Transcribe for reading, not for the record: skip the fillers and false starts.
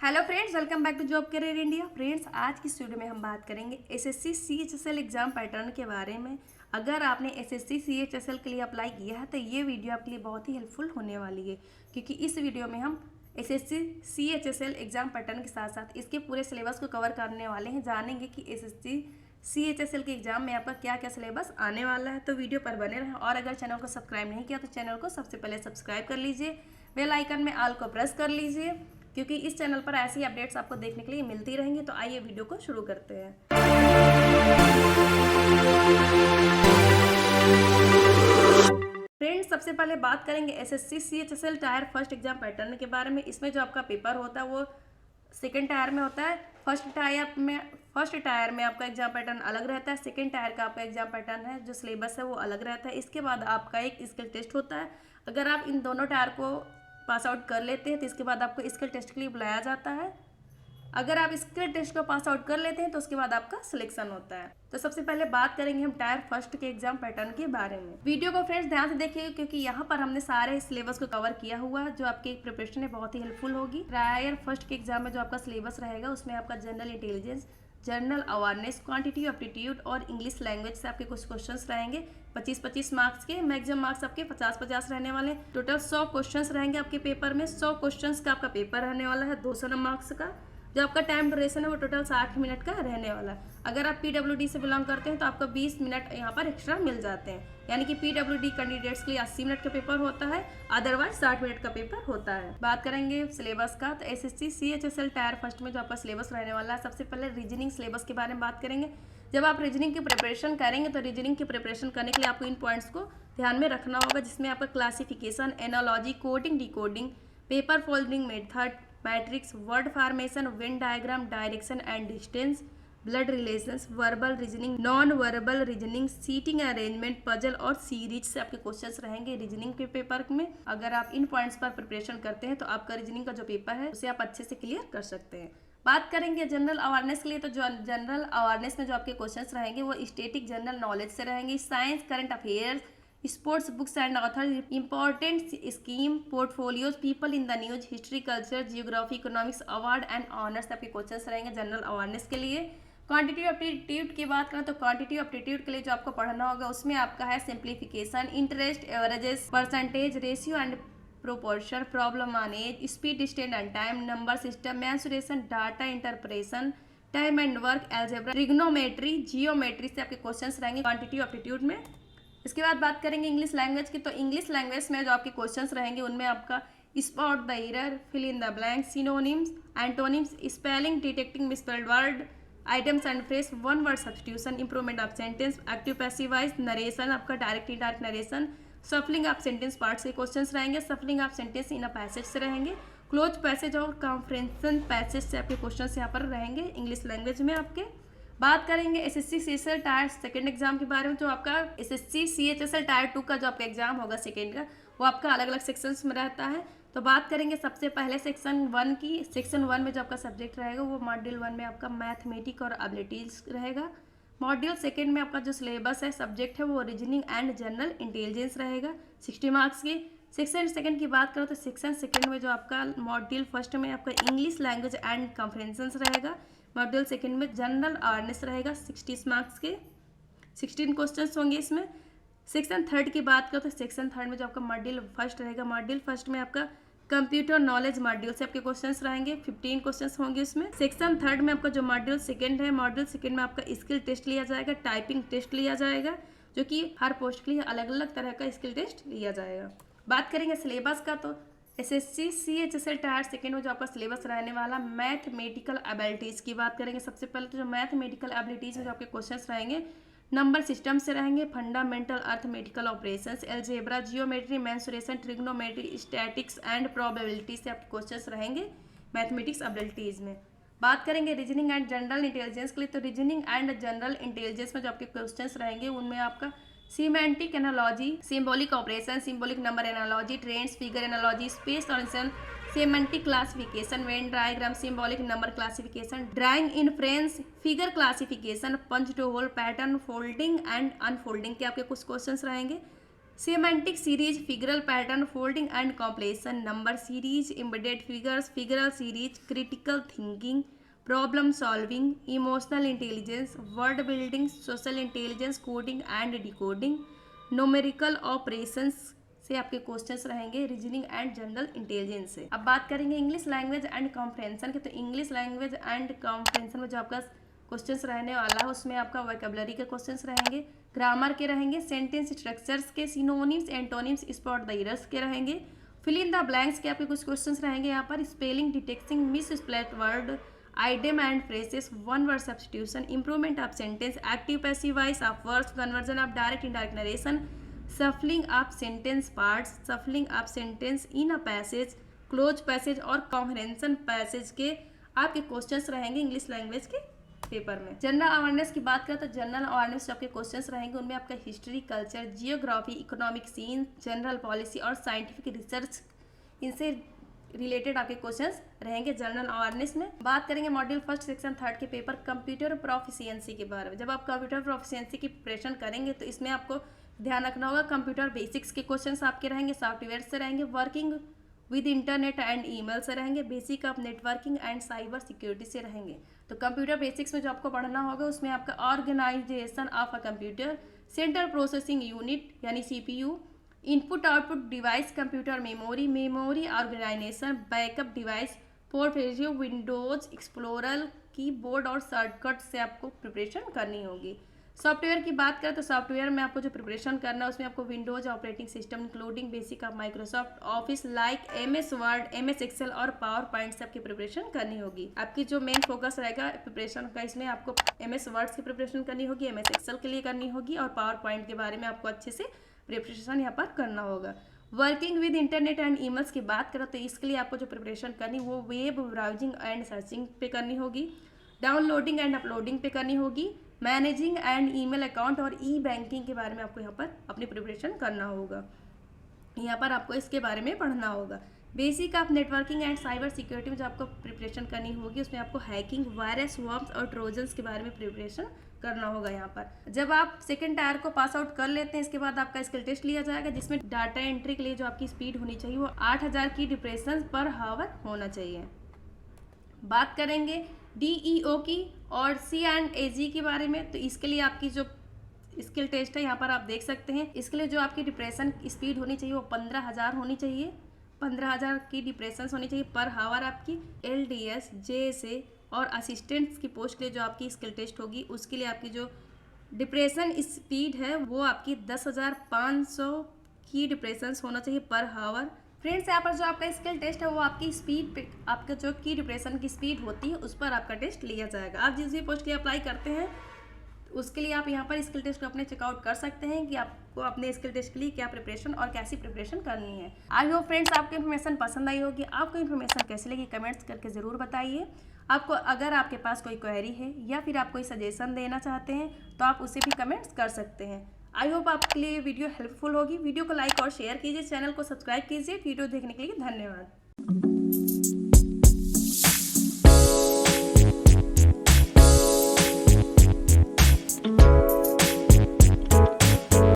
Hello friends, welcome back to job career India. Friends, आज की video में हम बात करेंगे एसएससी सीएचएसएल एग्जाम पैटर्न के बारे में। अगर आपने एसएससी सीएचएसएल के लिए अप्लाई किया है तो ये वीडियो आपके लिए बहुत ही हेल्पफुल होने वाली है, क्योंकि इस वीडियो में हम एसएससी सीएचएसएल एग्जाम पैटर्न के साथ साथ इसके पूरे सिलेबस को कवर करने वाले हैं। जानेंगे कि एसएससी सीएचएसएल के एग्जाम में आपका क्या क्या सिलेबस आने वाला है, तो वीडियो पर बने रहें। और अगर चैनल को सब्सक्राइब नहीं किया तो चैनल को सबसे पहले सब्सक्राइब कर लीजिए, बेल आइकन में ऑल को प्रेस कर लीजिए, क्योंकि इस चैनल पर ऐसी अपडेट्स आपको देखने के लिए मिलती रहेंगी। तो आइए वीडियो को शुरू करते हैं। फ्रेंड्स, सबसे पहले बात करेंगे SSC CHSL tyre first exam pattern के बारे में। इसमें जो आपका पेपर होता है वो सेकेंड टायर में होता है। फर्स्ट टायर में आपका एग्जाम पैटर्न अलग रहता है। सेकेंड टायर का आपका एग्जाम पैटर्न है, जो सिलेबस है वो अलग रहता है। इसके बाद आपका एक स्किल टेस्ट होता है। अगर आप इन दोनों टायर को पास आउट कर लेते हैं तो इसके बाद आपको स्किल टेस्ट के लिए बुलाया जाता है। अगर आप स्किल टेस्ट को पास आउट कर लेते हैं तो उसके बाद आपका सिलेक्शन होता है। तो सबसे पहले बात करेंगे हम टायर फर्स्ट के एग्जाम पैटर्न के बारे में। वीडियो को फ्रेंड्स ध्यान से देखिएगा, क्योंकि यहाँ पर हमने सारे सिलेबस को कवर किया हुआ है, जो आपकी प्रिपरेशन है बहुत ही हेल्पफुल होगी। टायर फर्स्ट के एग्जाम में जो आपका सिलेबस रहेगा उसमें आपका general intelligence, general awareness, quantity aptitude और इंग्लिश लैंग्वेज से आपके कुछ क्वेश्चंस रहेंगे 25-25 मार्क्स के। मैक्सिमम मार्क्स आपके 50-50 रहने वाले। टोटल 100 क्वेश्चंस रहेंगे आपके पेपर में। 100 क्वेश्चंस का आपका पेपर रहने वाला है 200 मार्क्स का। जो आपका टाइम ड्यूरेशन है वो टोटल 60 मिनट का रहने वाला है। अगर आप पीडब्ल्यूडी से बिलोंग करते हैं तो आपको 20 मिनट यहाँ पर एक्स्ट्रा मिल जाते हैं, यानी कि पीडब्ल्यूडी कैंडिडेट्स के लिए 80 मिनट का पेपर होता है, अदरवाइज 60 मिनट का पेपर होता है। बात करेंगे सिलेबस का, तो एसएससी सीएचएसएल टायर फर्स्ट में जो आपका सिलेबस रहने वाला है, सबसे पहले रीजनिंग सिलेबस के बारे में बात करेंगे। जब आप रीजनिंग की प्रिपरेशन करेंगे तो रीजनिंग की प्रिपरेशन करने के लिए आपको इन पॉइंट्स को ध्यान में रखना होगा, जिसमें आपका classification, analogy, coding, decoding, paper folding method, matrix, word formation, Venn diagram, direction and distance, blood relations, verbal reasoning, non verbal reasoning, seating arrangement, puzzle और सीरीज से आपके क्वेश्चंस रहेंगे रीजनिंग के पेपर में। अगर आप इन पॉइंट्स पर प्रिपरेशन करते हैं तो आपका रीजनिंग का जो पेपर है उसे आप अच्छे से क्लियर कर सकते हैं। बात करेंगे जनरल अवेयरनेस के लिए, तो जो जनरल अवेयरनेस में जो आपके क्वेश्चंस रहेंगे वो स्टैटिक जनरल नॉलेज से रहेंगे। Science, current affairs, sports, books and author, important scheme, portfolios, people in the news, history, culture, geography, economics, award and honours आपके क्वेश्चंस रहेंगे जनरल अवेयरनेस के लिए। क्वांटिटी एप्टीट्यूड की बात करें तो क्वांटिटी एप्टीट्यूड के लिए जो आपको पढ़ना होगा उसमें आपका है simplification, interest, averages, percentage, ratio and proportion, problem on age, speed, distance and time, number system, mensuration, data interpretation, time and work, algebra, trigonometry, geometry से आपके क्वेश्चंस रहेंगे क्वांटिटी एप्टीट्यूड में। इसके बाद बात करेंगे इंग्लिश लैंग्वेज की, तो इंग्लिश लैंग्वेज में जो आपके क्वेश्चंस रहेंगे उनमें आपका spot the error, fill in the blank, synonyms, antonyms, spelling, detecting misspelled word, idioms and phrase, one word substitution, improvement of sentence, active passive voice, narration, आपका direct indirect narration, shuffling of sentence part से questions रहेंगे, shuffling of sentence in a passage से रहेंगे, cloze passage और comprehension passage से आपके questions यहाँ पर रहेंगे इंग्लिश लैंग्वेज में आपके। बात करेंगे SSC CHSL tyre second exam के बारे में। जो आपका एसएससी सीएचएसएल टायर 2 का जो आपका एग्जाम होगा सेकंड का, वो आपका अलग अलग सेक्शंस में रहता है। तो बात करेंगे सबसे पहले सेक्शन 1 की। सेक्शन 1 में जो आपका सब्जेक्ट रहेगा वो मॉड्यूल 1 में आपका मैथमेटिक और एबिलिटीज रहेगा। मॉड्यूल 2 में आपका जो सिलेबस है, सब्जेक्ट है, वो रीजनिंग एंड जनरल इंटेलिजेंस रहेगा 60 मार्क्स की। सेक्शन 2 की बात करो तो सेक्शन 2 में जो आपका मॉड्यूल 1 में आपका इंग्लिश लैंग्वेज एंड कॉम्प्रिहेंशन रहेगा। मॉड्यूल 2 में जनरल अवेयरनेस रहेगा 60 मार्क्स के, 16 क्वेश्चंस होंगे इसमें। सेक्शन 3 की बात करो तो सेक्शन 3 में जो आपका मॉड्यूल 1 रहेगा, मॉड्यूल 1 में आपका कंप्यूटर नॉलेज मॉड्यूल से आपके क्वेश्चंस रहेंगे, 15 क्वेश्चंस होंगे उसमें। सेक्शन 3 में आपका जो मॉड्यूल 2 है, मॉड्यूल 2 में आपका स्किल टेस्ट लिया जाएगा, टाइपिंग टेस्ट लिया जाएगा, जो कि हर पोस्ट के लिए अलग अलग तरह का स्किल टेस्ट लिया जाएगा। बात करेंगे सिलेबस का, तो एसएससी सीएचएसएल टायर 2 में जो आपका सिलेबस रहने वाला मैथमेटिकल एबिलिटीज़ की बात करेंगे। सबसे पहले तो जो मैथमेटिकल एबिलिटीज़ में जो आपके क्वेश्चंस रहेंगे नंबर सिस्टम से रहेंगे, fundamental arithmetical operations, algebra, geometry, mensuration, trigonometry, statics and probability से आपके क्वेश्चंस रहेंगे मैथमेटिक्स एबिलिटीज़ में। बात करेंगे रीजनिंग एंड जनरल इंटेलिजेंस के लिए, तो रीजनिंग एंड जनरल इंटेलिजेंस में जो आपके क्वेश्चंस रहेंगे उनमें आपका semantic analogy, symbolic operation, symbolic number analogy, trends, figure analogy, space transition, semantic classification, Venn diagram, symbolic number classification, drawing inference, figure classification, punch to hole pattern, folding and unfolding के आपके कुछ questions रहेंगे। Semantic series, figural pattern, folding and completion, number series, embedded figures, figural series, critical thinking, problem solving, emotional intelligence, word building, social intelligence, coding and decoding, numerical operations से आपके questions रहेंगे, reasoning and general intelligence से। अब बात करेंगे English language and comprehension के, तो English language and comprehension में जो आपका क्वेश्चंस रहने वाला है उसमें आपका वोकैबुलरी के क्वेश्चंस रहेंगे, ग्रामर के रहेंगे, सेंटेंस स्ट्रक्चर्स के, synonyms, antonyms, spot the errors के रहेंगे, फिल इन द ब्लैंक्स के आपके कुछ क्वेश्चंस रहेंगे यहाँ पर, spelling, detecting miss splat word, idiom and phrases, one word substitution, improvement of sentence, active passive voice of words, conversion of direct indirect narration, shuffling of sentence parts, सफलिंग of sentence in a passage, close passage और comprehension passage के आपके questions रहेंगे English language के paper में। General awareness की बात करें तो जनरल अवेयरनेस जो आपके क्वेश्चंस रहेंगे उनमें आपका history, culture, geography, economic scene, general policy और साइंटिफिक रिसर्च, इनसे रिलेटेड आपके क्वेश्चंस रहेंगे जनरल अवेयरनेस में। बात करेंगे मॉड्यूल फर्स्ट सेक्शन थर्ड के पेपर कंप्यूटर प्रोफिशिएंसी के बारे में। जब आप कंप्यूटर प्रोफिशिएंसी की प्रिपरेशन करेंगे तो इसमें आपको ध्यान रखना होगा कंप्यूटर बेसिक्स के क्वेश्चंस आपके रहेंगे, सॉफ्टवेयर से रहेंगे, working with internet and email से रहेंगे, basic of networking and cyber security से रहेंगे। तो कंप्यूटर बेसिक्स में जो आपको पढ़ना होगा उसमें आपका organisation of a computer, central processing unit यानी CPU, input output device, computer memory, memory organisation, backup device, portfolio, Windows explorer, keyboard और शॉर्टकट से आपको प्रिपरेशन करनी होगी। सॉफ्टवेयर की बात करें तो सॉफ्टवेयर में आपको जो प्रिपरेशन करना है उसमें आपको Windows operating system including basic of Microsoft Office like MS Word, MS Excel और पावर पॉइंट से आपकी प्रिपरेशन करनी होगी। आपकी जो मेन फोकस रहेगा प्रिपरेशन का इसमें आपको एमएस वर्ड्स की प्रिपरेशन करनी होगी, एमएस एक्सेल के लिए करनी होगी और पावर पॉइंट के बारे में आपको अच्छे से प्रिपरेशन यहाँ पर करना होगा। Working with internet and emails की बात करें तो इसके लिए आपको जो प्रिपरेशन करनी वो वेब ब्राउजिंग एंड सर्चिंग पे करनी होगी, डाउनलोडिंग एंड अपलोडिंग पे करनी होगी, मैनेजिंग एंड ईमेल अकाउंट और ई बैंकिंग के बारे में आपको यहाँ पर अपनी प्रिपरेशन करना होगा। यहाँ पर आपको इसके बारे में पढ़ना होगा। Basic of networking and cyber security में जो आपको प्रिपरेशन करनी होगी उसमें आपको हैकिंग, वायरस, वर्म्स और ट्रोजन्स के बारे में प्रिपरेशन करना होगा। यहाँ पर जब आप सेकंड टायर को पास आउट कर लेते हैं इसके बाद आपका स्किल टेस्ट लिया जाएगा जिसमें डाटा एंट्री के लिए जो आपकी स्पीड होनी चाहिए वो 8000 की डिप्रेशन पर हावर होना चाहिए। बात करेंगे DEO की और C&AG के बारे में, तो इसके लिए आपकी जो स्किल टेस्ट है यहाँ पर आप देख सकते हैं। इसके लिए जो आपकी डिप्रेशन स्पीड होनी चाहिए वो 15000 होनी चाहिए, 15000 की डिप्रेशन होनी चाहिए पर हावर आपकी। LDS, JSA और असिस्टेंट्स की पोस्ट के लिए जो आपकी स्किल टेस्ट होगी उसके लिए आपकी जो डिप्रेशन स्पीड है वो आपकी 10500 की डिप्रेशन होना चाहिए पर हावर। फ्रेंड्स यहाँ पर जो आपका स्किल टेस्ट है वो आपकी स्पीड पे, आपका जो की डिप्रेशन की स्पीड होती है उस पर आपका टेस्ट लिया जाएगा। आप जिस भी पोस्ट के लिए अप्लाई करते हैं उसके लिए आप यहाँ पर स्किल टेस्ट को अपने चेकआउट कर सकते हैं कि आपको अपने स्किल टेस्ट के लिए क्या प्रिपरेशन और कैसी प्रिपरेशन करनी है। आई होप फ्रेंड्स आपको इन्फॉर्मेशन पसंद आई होगी। आपको इन्फॉर्मेशन कैसी लगी कमेंट्स करके ज़रूर बताइए। आपको अगर आपके पास कोई क्वेरी है या फिर आप कोई सजेशन देना चाहते हैं तो आप उसे भी कमेंट्स कर सकते हैं। आई होप आपके लिए वीडियो हेल्पफुल होगी। वीडियो को लाइक और शेयर कीजिए, चैनल को सब्सक्राइब कीजिए। वीडियो देखने के लिए धन्यवाद।